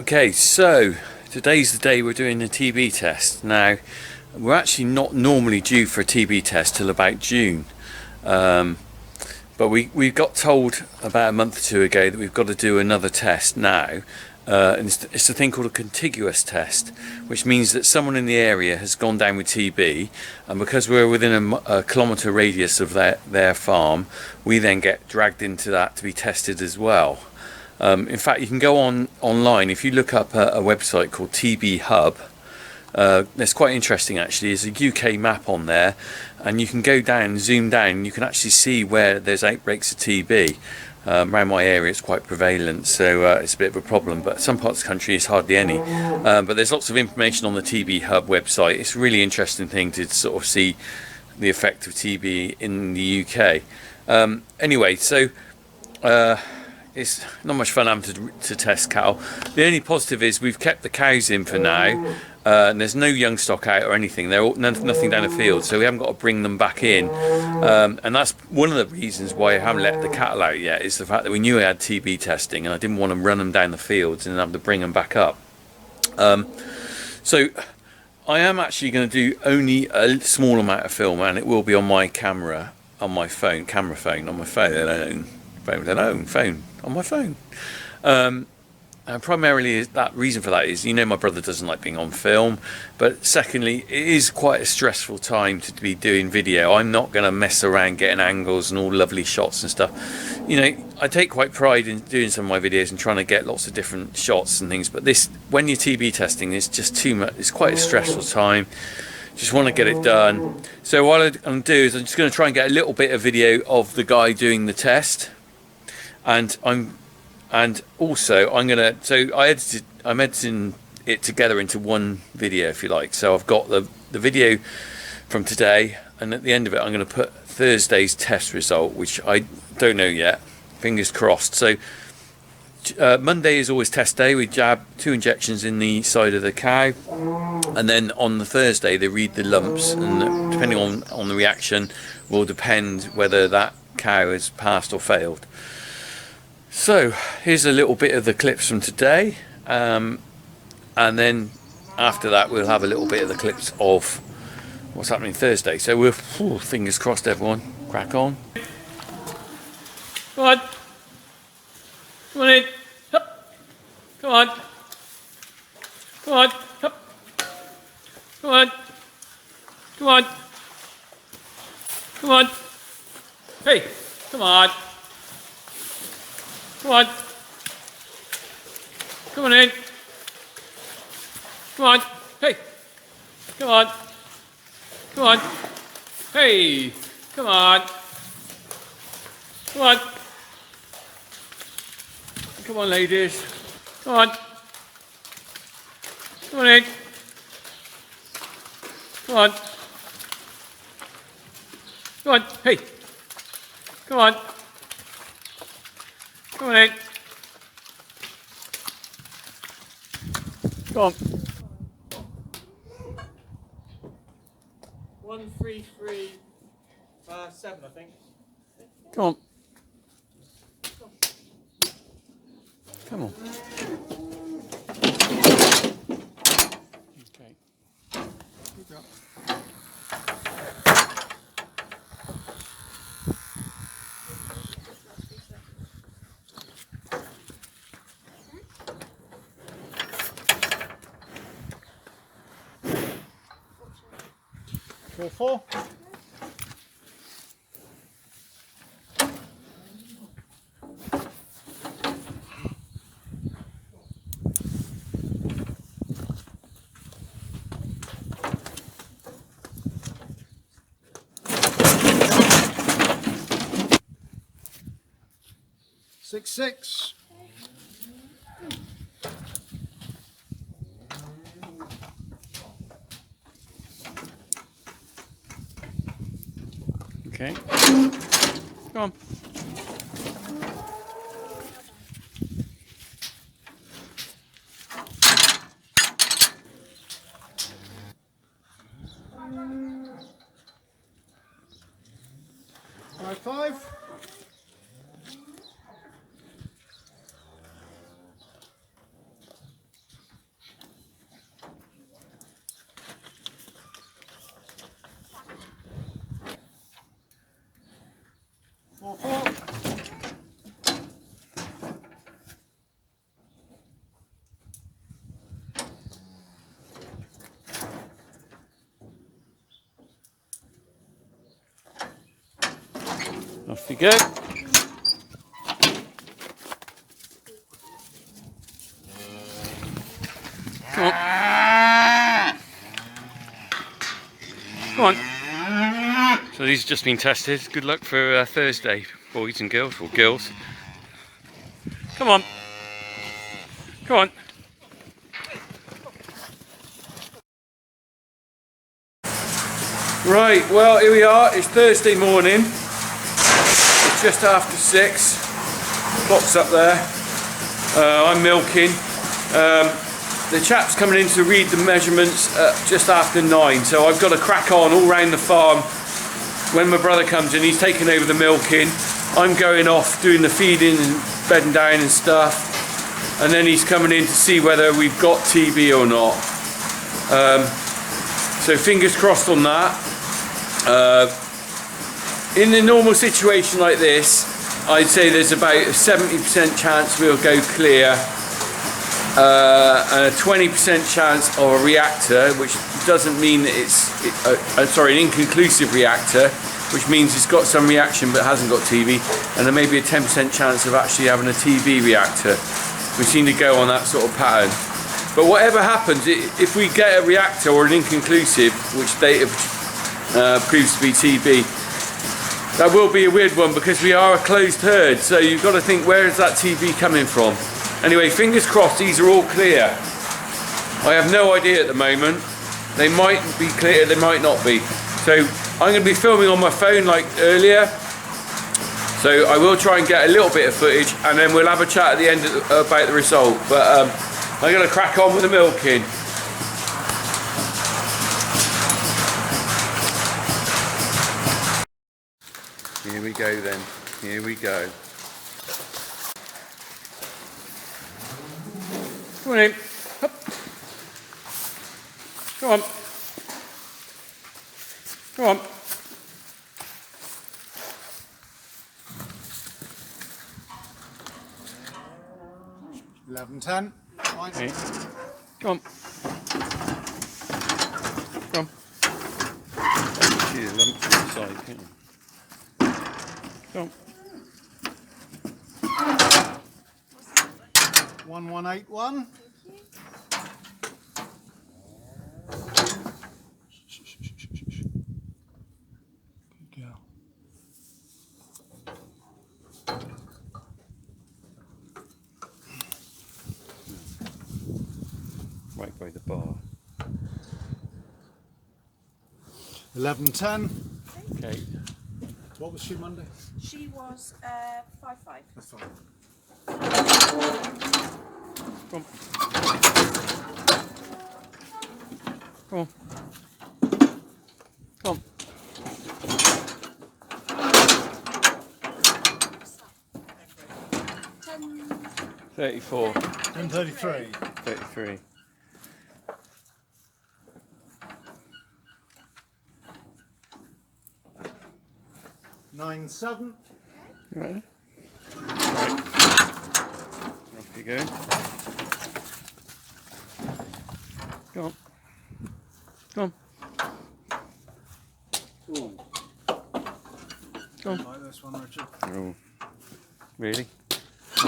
Okay, so today's the day we're doing the TB test. Now, we're actually not normally due for a TB test till about June, but we got told about a month or two ago that we've got to do another test now, and it's a thing called a contiguous test, which means that someone in the area has gone down with TB, and because we're within a kilometre radius of their farm, we then get dragged into that to be tested as well. In fact, you can go online if you look up a website called TB Hub. It's quite interesting actually. There's a UK map on there, and you can go down, zoom down, and you can actually see where there's outbreaks of TB. Around my area it's quite prevalent, so it's a bit of a problem, but some parts of the country it's hardly any. But there's lots of information on the TB Hub website. It's a really interesting thing to sort of see the effect of TB in the UK. Anyway, so it's not much fun having to test cattle. The only positive is we've kept the cows in for now, and there's no young stock out or anything. They're all, nothing down the field, so we haven't got to bring them back in. And that's one of the reasons why I haven't let the cattle out yet, is the fact that we knew I had TB testing and I didn't want to run them down the fields and have to bring them back up. So I am actually going to do only a small amount of film, and it will be on my camera, on my phone, on my phone, on my phone. And primarily that reason for that is, my brother doesn't like being on film, but secondly, it is quite a stressful time to be doing video. I'm not going to mess around getting angles and all lovely shots and stuff. I take quite pride in doing some of my videos and trying to get lots of different shots and things, but this, when you're TB testing, it's just too much. It's quite a stressful time. Just want to get it done. So what I'm going to do is I'm just going to try and get a little bit of video of the guy doing the test. And I'm editing it together into one video, if you like. So I've got the video from today, and at the end of it I'm going to put Thursday's test result, which I don't know yet, fingers crossed. So Monday is always test day. We jab 2 injections in the side of the cow, and then on the Thursday they read the lumps, and depending on the reaction will depend whether that cow has passed or failed. So here's a little bit of the clips from today, and then after that we'll have a little bit of the clips of what's happening Thursday. So we're fingers crossed, everyone. Crack on. Come on. Come on in. Hup. Come on. Come on. Hup. Come on. Come on. Come on. Hey, come on. Come on. Come on in. Come on. Hey. Come on. Come on. Hey. Come on. Come on. Come on, ladies. Come on. Come on in. Come on. Come on. Hey. Come on. Come on in. Come on. 133, 7, I think. Come on. Come on. Okay. Keep it up. Four. Six. Okay. Come on. High five. Off you go. Come on. Come on. So these have just been tested. Good luck for Thursday, boys and girls, or girls. Come on. Come on. Right, well here we are. It's Thursday morning. It's just after 6. Clock's up there. I'm milking. The chap's coming in to read the measurements at just after 9, so I've got to crack on all round the farm. When my brother comes in, he's taking over the milking. I'm going off doing the feeding and bedding down and stuff, and then he's coming in to see whether we've got TB or not. So fingers crossed on that. In a normal situation like this, I'd say there's about a 70% chance we'll go clear. And a 20% chance of a reactor, which doesn't mean that an inconclusive reactor, which means it's got some reaction but hasn't got TB, and there may be a 10% chance of actually having a TB reactor. We seem to go on that sort of pattern. But whatever happens, if we get a reactor or an inconclusive, which data proves to be TB, that will be a weird one because we are a closed herd, so you've got to think, where is that TB coming from? Anyway, fingers crossed these are all clear. I have no idea at the moment. They might be clear, they might not be. So I'm going to be filming on my phone like earlier. So I will try and get a little bit of footage, and then we'll have a chat at the end about the result. But I'm going to crack on with the milking. Here we go then. Here we go. Come on in. Up. Come on. Come on. $11.10. Okay. Come on. Come on. See the lump inside, can't you? Come on. 1181. Good girl. Right by the bar. 11.10. Okay. What was she Monday? She was 5'5". That's fine. Come on. Come on. Come on. 34. 10.33. 33. $9.7. Right. Off you go. Go on. Go on. Ooh. Go on. Like this one, Richard. Oh. Really? Oh,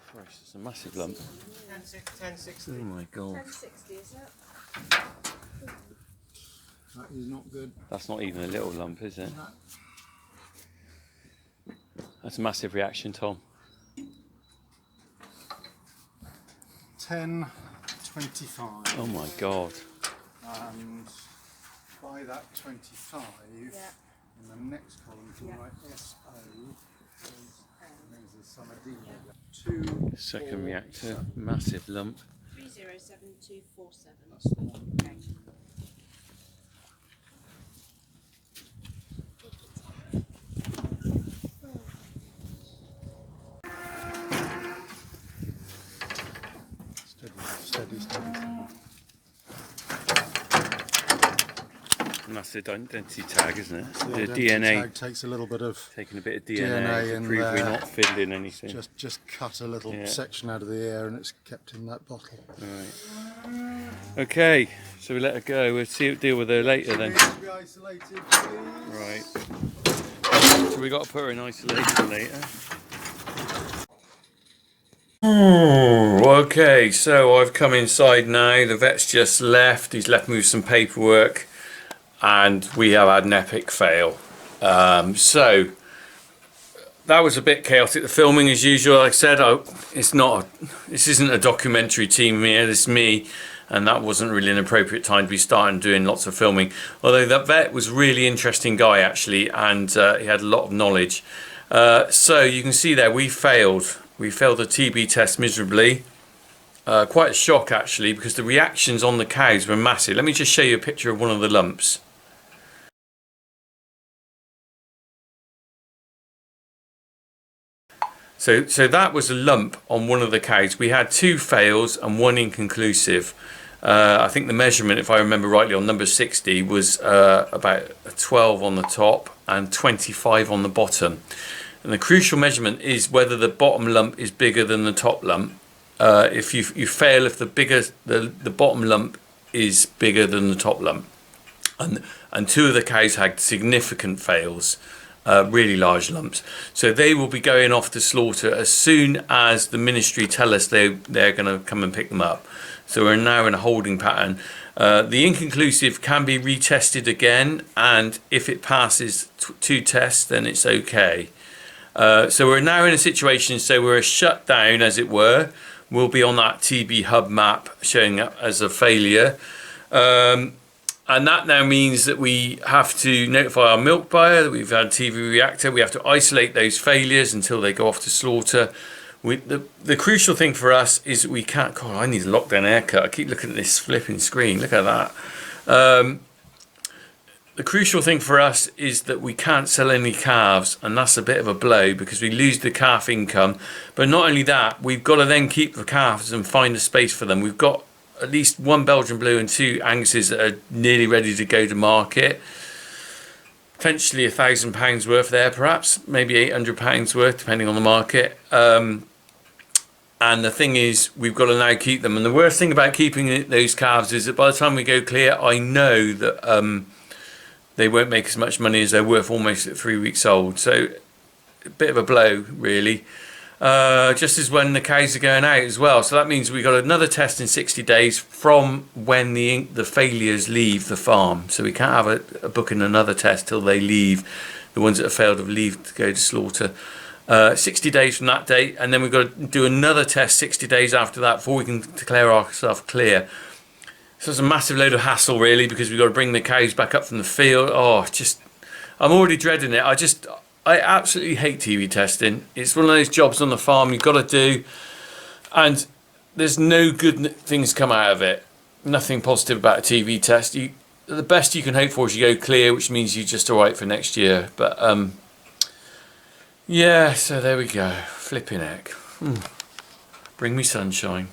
Christ, it's a massive lump. 10.60. Oh my God. 1060, is it? That is not good. That's not even a little lump, is it? No. That's a massive reaction, Tom. 10.25. Oh my God. And by that 25, in the next column, you can write SO. There's a summer D. 2. Second reactor, massive lump. 307247. That's the one. Okay. Steady. And that's the identity tag, isn't it? The The identity DNA. tag takes a little bit of, Taking a bit of DNA DNA to in prove we're there. not fiddling anything. just cut a little Yeah. section out of the air, and it's kept in that bottle. Right. Okay, so we let her go. We'll deal with her later then. Be isolated, please. Right. we got to put her in isolation later. Okay, so I've come inside now. The vet's just left. He's left me with some paperwork, and we have had an epic fail. So that was a bit chaotic. The filming, as usual, like I said, this isn't a documentary team here. This is me, and that wasn't really an appropriate time to be starting doing lots of filming. Although that vet was a really interesting guy actually, and he had a lot of knowledge. So you can see there we failed. We failed the TB test miserably. Quite a shock actually, because the reactions on the cows were massive. Let me just show you a picture of one of the lumps. So that was a lump on one of the cows. We had 2 fails and 1 inconclusive. I think the measurement, if I remember rightly, on number 60 was about a 12 on the top and 25 on the bottom. And the crucial measurement is whether the bottom lump is bigger than the top lump. If you fail, if the bottom lump is bigger than the top lump. And 2 of the cows had significant fails, really large lumps. So they will be going off to slaughter as soon as the ministry tell us they're going to come and pick them up. So we're now in a holding pattern. The inconclusive can be retested again, and if it passes 2 tests, then it's okay. So we're now in a situation, so we're shut down, as it were. We'll be on that TB hub map showing up as a failure. And that now means that we have to notify our milk buyer that we've had a TB reactor. We have to isolate those failures until they go off to slaughter. The crucial thing for us is that we can't... God, I need a lockdown haircut. I keep looking at this flipping screen. Look at that. The crucial thing for us is that we can't sell any calves, and that's a bit of a blow because we lose the calf income. But not only that, we've got to then keep the calves and find a space for them. We've got at least 1 Belgian Blue and 2 Angus's that are nearly ready to go to market. Potentially £1,000 worth there, perhaps, maybe £800 worth, depending on the market. And the thing is, we've got to now keep them. And the worst thing about keeping those calves is that by the time we go clear, I know that they won't make as much money as they're worth almost at 3 weeks old. So a bit of a blow, really. Just as when the cows are going out as well. So that means we've got another test in 60 days from when the failures leave the farm. So we can't have a booking another test till they leave. The ones that have failed have leave to go to slaughter. 60 days from that date, and then we've got to do another test 60 days after that before we can declare ourselves clear. So it's a massive load of hassle really, because we've got to bring the cows back up from the field. Oh, I'm already dreading it. I absolutely hate TB testing. It's one of those jobs on the farm you've got to do, and there's no good things come out of it. Nothing positive about a TB test. The best you can hope for is you go clear, which means you're just all right for next year. But yeah, so there we go. Flipping heck. Bring me sunshine.